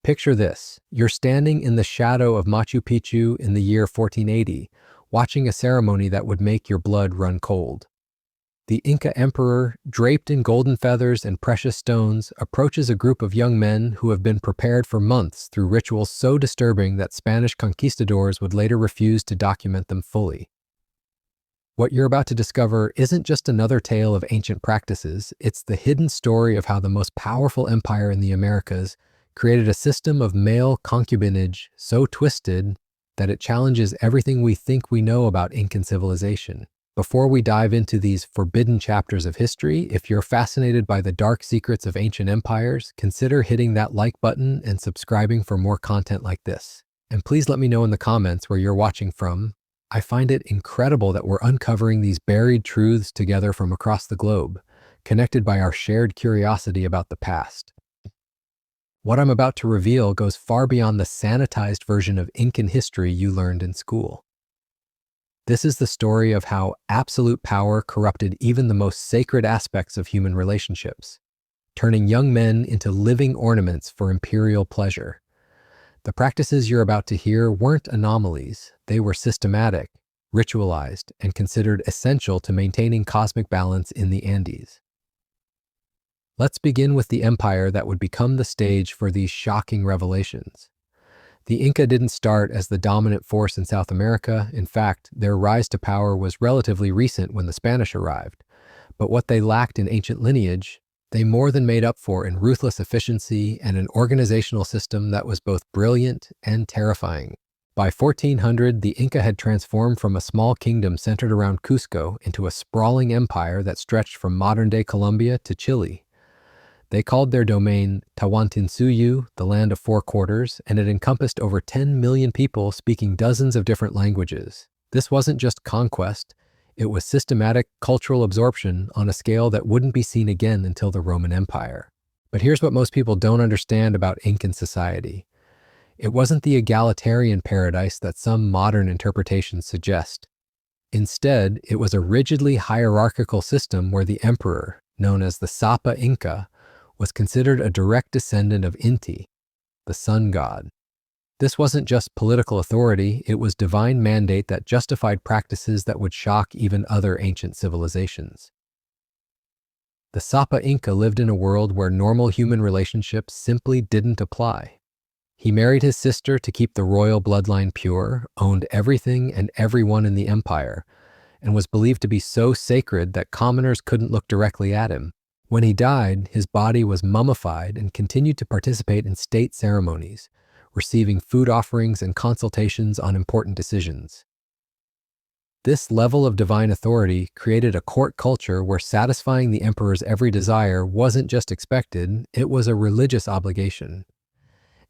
Picture this. You're standing in the shadow of Machu Picchu in the year 1480, watching a ceremony that would make your blood run cold. The Inca emperor, draped in golden feathers and precious stones, approaches a group of young men who have been prepared for months through rituals so disturbing that Spanish conquistadors would later refuse to document them fully. What you're about to discover isn't just another tale of ancient practices, it's the hidden story of how the most powerful empire in the Americas created a system of male concubinage so twisted that it challenges everything we think we know about Incan civilization. Before we dive into these forbidden chapters of history, if you're fascinated by the dark secrets of ancient empires, consider hitting that like button and subscribing for more content like this. And please let me know in the comments where you're watching from. I find it incredible that we're uncovering these buried truths together from across the globe, connected by our shared curiosity about the past. What I'm about to reveal goes far beyond the sanitized version of Incan history you learned in school. This is the story of how absolute power corrupted even the most sacred aspects of human relationships, turning young men into living ornaments for imperial pleasure. The practices you're about to hear weren't anomalies. They were systematic, ritualized, and considered essential to maintaining cosmic balance in the Andes. Let's begin with the empire that would become the stage for these shocking revelations. The Inca didn't start as the dominant force in South America. In fact, their rise to power was relatively recent when the Spanish arrived. But what they lacked in ancient lineage, they more than made up for in ruthless efficiency and an organizational system that was both brilliant and terrifying. By 1400, the Inca had transformed from a small kingdom centered around Cusco into a sprawling empire that stretched from modern-day Colombia to Chile. They called their domain Tawantinsuyu, the land of four quarters, and it encompassed over 10 million people speaking dozens of different languages. This wasn't just conquest, it was systematic cultural absorption on a scale that wouldn't be seen again until the Roman Empire. But here's what most people don't understand about Incan society. It wasn't the egalitarian paradise that some modern interpretations suggest. Instead, it was a rigidly hierarchical system where the emperor, known as the Sapa Inca, was considered a direct descendant of Inti, the sun god. This wasn't just political authority, it was divine mandate that justified practices that would shock even other ancient civilizations. The Sapa Inca lived in a world where normal human relationships simply didn't apply. He married his sister to keep the royal bloodline pure, owned everything and everyone in the empire, and was believed to be so sacred that commoners couldn't look directly at him. When he died, his body was mummified and continued to participate in state ceremonies, receiving food offerings and consultations on important decisions. This level of divine authority created a court culture where satisfying the emperor's every desire wasn't just expected, it was a religious obligation.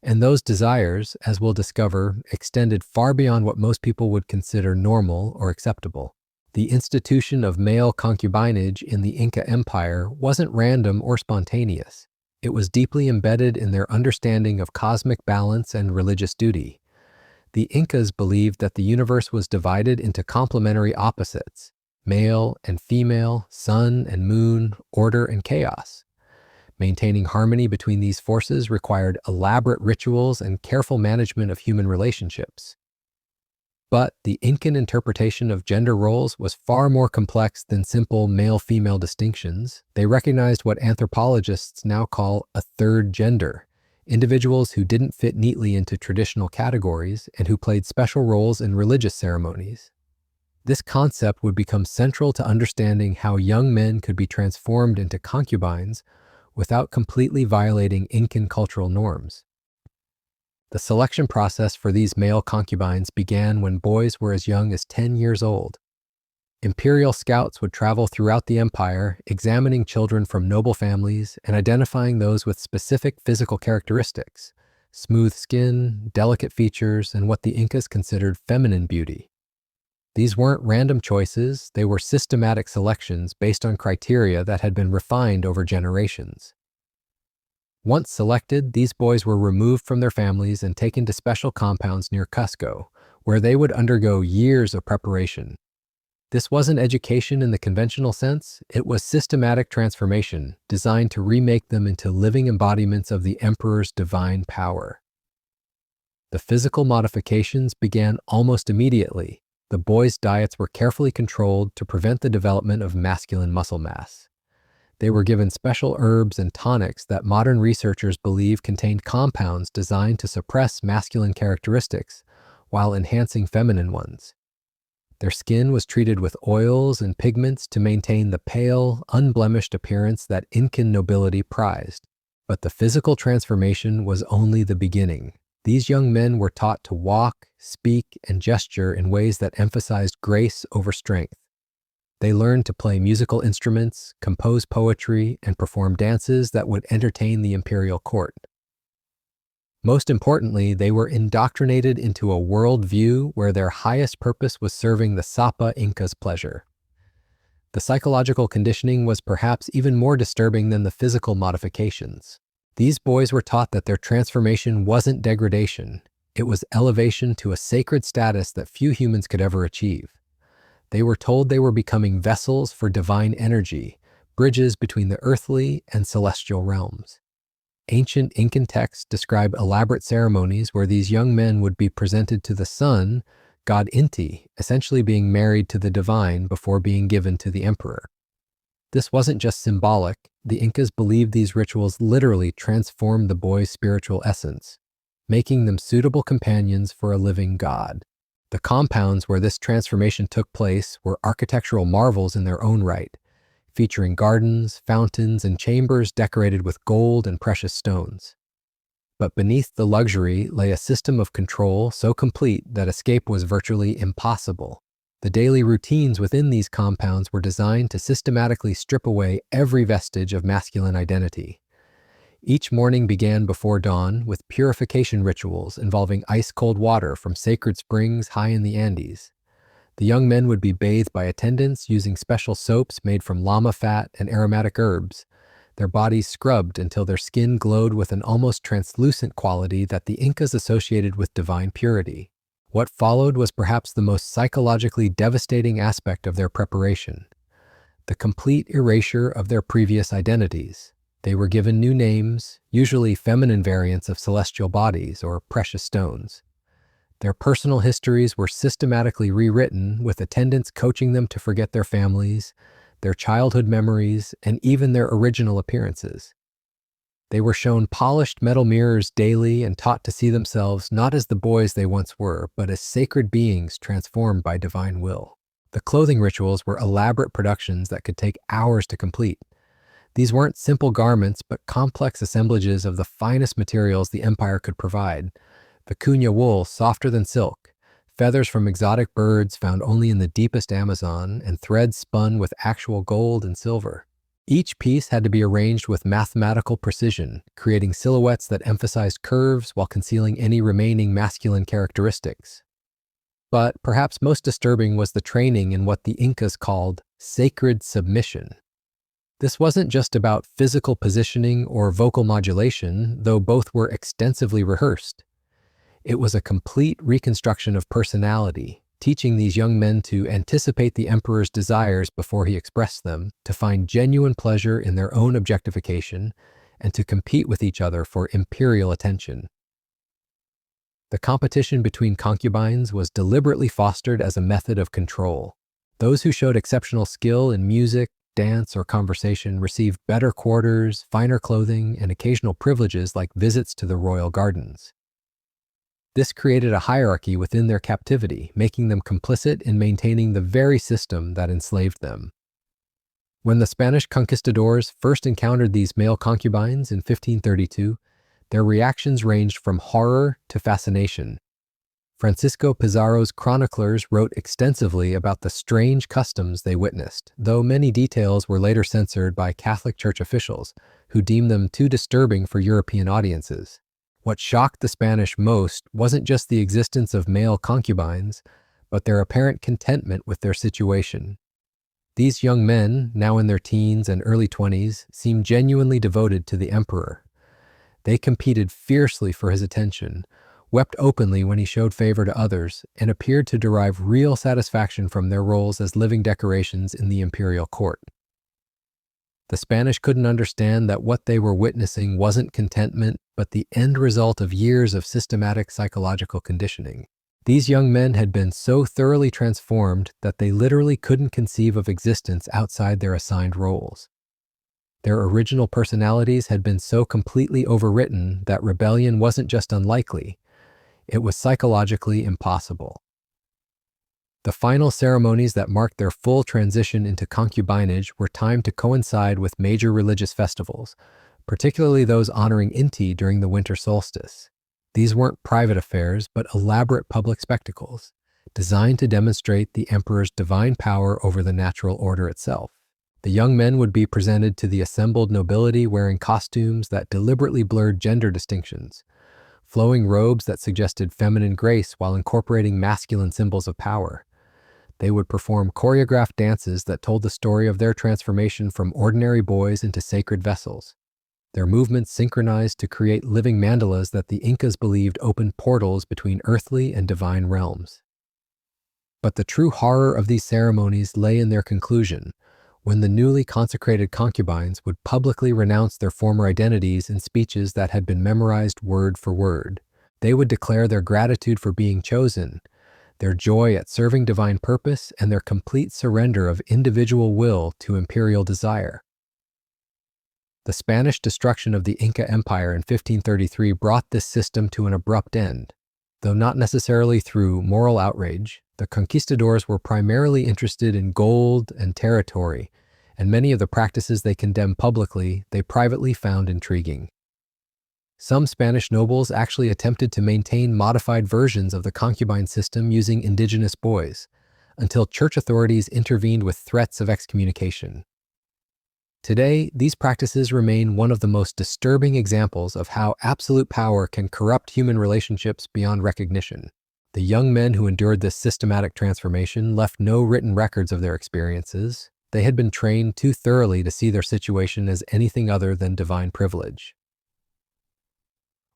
And those desires, as we'll discover, extended far beyond what most people would consider normal or acceptable. The institution of male concubinage in the Inca Empire wasn't random or spontaneous. It was deeply embedded in their understanding of cosmic balance and religious duty. The Incas believed that the universe was divided into complementary opposites, male and female, sun and moon, order and chaos. Maintaining harmony between these forces required elaborate rituals and careful management of human relationships. But the Incan interpretation of gender roles was far more complex than simple male-female distinctions. They recognized what anthropologists now call a third gender, individuals who didn't fit neatly into traditional categories and who played special roles in religious ceremonies. This concept would become central to understanding how young men could be transformed into concubines without completely violating Incan cultural norms. The selection process for these male concubines began when boys were as young as 10 years old. Imperial scouts would travel throughout the empire, examining children from noble families and identifying those with specific physical characteristics, smooth skin, delicate features, and what the Incas considered feminine beauty. These weren't random choices, they were systematic selections based on criteria that had been refined over generations. Once selected, these boys were removed from their families and taken to special compounds near Cusco, where they would undergo years of preparation. This wasn't education in the conventional sense, it was systematic transformation designed to remake them into living embodiments of the emperor's divine power. The physical modifications began almost immediately. The boys' diets were carefully controlled to prevent the development of masculine muscle mass. They were given special herbs and tonics that modern researchers believe contained compounds designed to suppress masculine characteristics while enhancing feminine ones. Their skin was treated with oils and pigments to maintain the pale, unblemished appearance that Incan nobility prized. But the physical transformation was only the beginning. These young men were taught to walk, speak, and gesture in ways that emphasized grace over strength. They learned to play musical instruments, compose poetry, and perform dances that would entertain the imperial court. Most importantly, they were indoctrinated into a worldview where their highest purpose was serving the Sapa Inca's pleasure. The psychological conditioning was perhaps even more disturbing than the physical modifications. These boys were taught that their transformation wasn't degradation, it was elevation to a sacred status that few humans could ever achieve. They were told they were becoming vessels for divine energy, bridges between the earthly and celestial realms. Ancient Incan texts describe elaborate ceremonies where these young men would be presented to the sun, god Inti, essentially being married to the divine before being given to the emperor. This wasn't just symbolic. The Incas believed these rituals literally transformed the boys' spiritual essence, making them suitable companions for a living god. The compounds where this transformation took place were architectural marvels in their own right, featuring gardens, fountains, and chambers decorated with gold and precious stones. But beneath the luxury lay a system of control so complete that escape was virtually impossible. The daily routines within these compounds were designed to systematically strip away every vestige of masculine identity. Each morning began before dawn with purification rituals involving ice-cold water from sacred springs high in the Andes. The young men would be bathed by attendants using special soaps made from llama fat and aromatic herbs, their bodies scrubbed until their skin glowed with an almost translucent quality that the Incas associated with divine purity. What followed was perhaps the most psychologically devastating aspect of their preparation: the complete erasure of their previous identities. They were given new names, usually feminine variants of celestial bodies or precious stones. Their personal histories were systematically rewritten, with attendants coaching them to forget their families, their childhood memories, and even their original appearances. They were shown polished metal mirrors daily and taught to see themselves not as the boys they once were, but as sacred beings transformed by divine will. The clothing rituals were elaborate productions that could take hours to complete. These weren't simple garments, but complex assemblages of the finest materials the empire could provide: vicuña wool softer than silk, feathers from exotic birds found only in the deepest Amazon, and threads spun with actual gold and silver. Each piece had to be arranged with mathematical precision, creating silhouettes that emphasized curves while concealing any remaining masculine characteristics. But perhaps most disturbing was the training in what the Incas called sacred submission. This wasn't just about physical positioning or vocal modulation, though both were extensively rehearsed. It was a complete reconstruction of personality, teaching these young men to anticipate the emperor's desires before he expressed them, to find genuine pleasure in their own objectification, and to compete with each other for imperial attention. The competition between concubines was deliberately fostered as a method of control. Those who showed exceptional skill in music, dance, or conversation received better quarters, finer clothing, and occasional privileges like visits to the royal gardens. This created a hierarchy within their captivity, making them complicit in maintaining the very system that enslaved them. When the Spanish conquistadors first encountered these male concubines in 1532, their reactions ranged from horror to fascination. Francisco Pizarro's chroniclers wrote extensively about the strange customs they witnessed, though many details were later censored by Catholic Church officials, who deemed them too disturbing for European audiences. What shocked the Spanish most wasn't just the existence of male concubines, but their apparent contentment with their situation. These young men, now in their teens and early 20s, seemed genuinely devoted to the emperor. They competed fiercely for his attention, wept openly when he showed favor to others, and appeared to derive real satisfaction from their roles as living decorations in the imperial court. The Spanish couldn't understand that what they were witnessing wasn't contentment, but the end result of years of systematic psychological conditioning. These young men had been so thoroughly transformed that they literally couldn't conceive of existence outside their assigned roles. Their original personalities had been so completely overwritten that rebellion wasn't just unlikely, it was psychologically impossible. The final ceremonies that marked their full transition into concubinage were timed to coincide with major religious festivals, particularly those honoring Inti during the winter solstice. These weren't private affairs, but elaborate public spectacles, designed to demonstrate the emperor's divine power over the natural order itself. The young men would be presented to the assembled nobility wearing costumes that deliberately blurred gender distinctions, flowing robes that suggested feminine grace while incorporating masculine symbols of power. They would perform choreographed dances that told the story of their transformation from ordinary boys into sacred vessels. Their movements synchronized to create living mandalas that the Incas believed opened portals between earthly and divine realms. But the true horror of these ceremonies lay in their conclusion, when the newly consecrated concubines would publicly renounce their former identities in speeches that had been memorized word for word. They would declare their gratitude for being chosen, their joy at serving divine purpose, and their complete surrender of individual will to imperial desire. The Spanish destruction of the Inca Empire in 1533 brought this system to an abrupt end. Though not necessarily through moral outrage, the conquistadors were primarily interested in gold and territory, and many of the practices they condemned publicly they privately found intriguing. Some Spanish nobles actually attempted to maintain modified versions of the concubine system using indigenous boys, until church authorities intervened with threats of excommunication. Today, these practices remain one of the most disturbing examples of how absolute power can corrupt human relationships beyond recognition. The young men who endured this systematic transformation left no written records of their experiences. They had been trained too thoroughly to see their situation as anything other than divine privilege.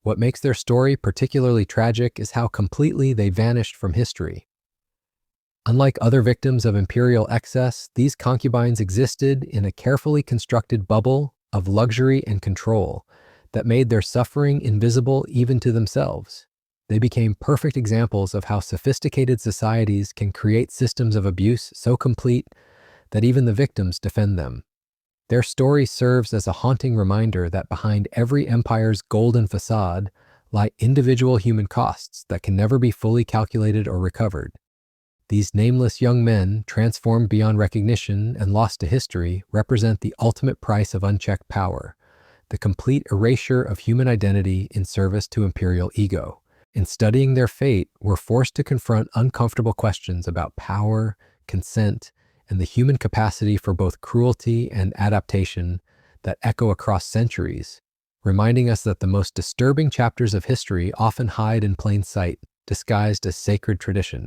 What makes their story particularly tragic is how completely they vanished from history. Unlike other victims of imperial excess, these concubines existed in a carefully constructed bubble of luxury and control that made their suffering invisible even to themselves. They became perfect examples of how sophisticated societies can create systems of abuse so complete that even the victims defend them. Their story serves as a haunting reminder that behind every empire's golden facade lie individual human costs that can never be fully calculated or recovered. These nameless young men, transformed beyond recognition and lost to history, represent the ultimate price of unchecked power, the complete erasure of human identity in service to imperial ego. In studying their fate, we're forced to confront uncomfortable questions about power, consent, and the human capacity for both cruelty and adaptation that echo across centuries, reminding us that the most disturbing chapters of history often hide in plain sight, disguised as sacred tradition.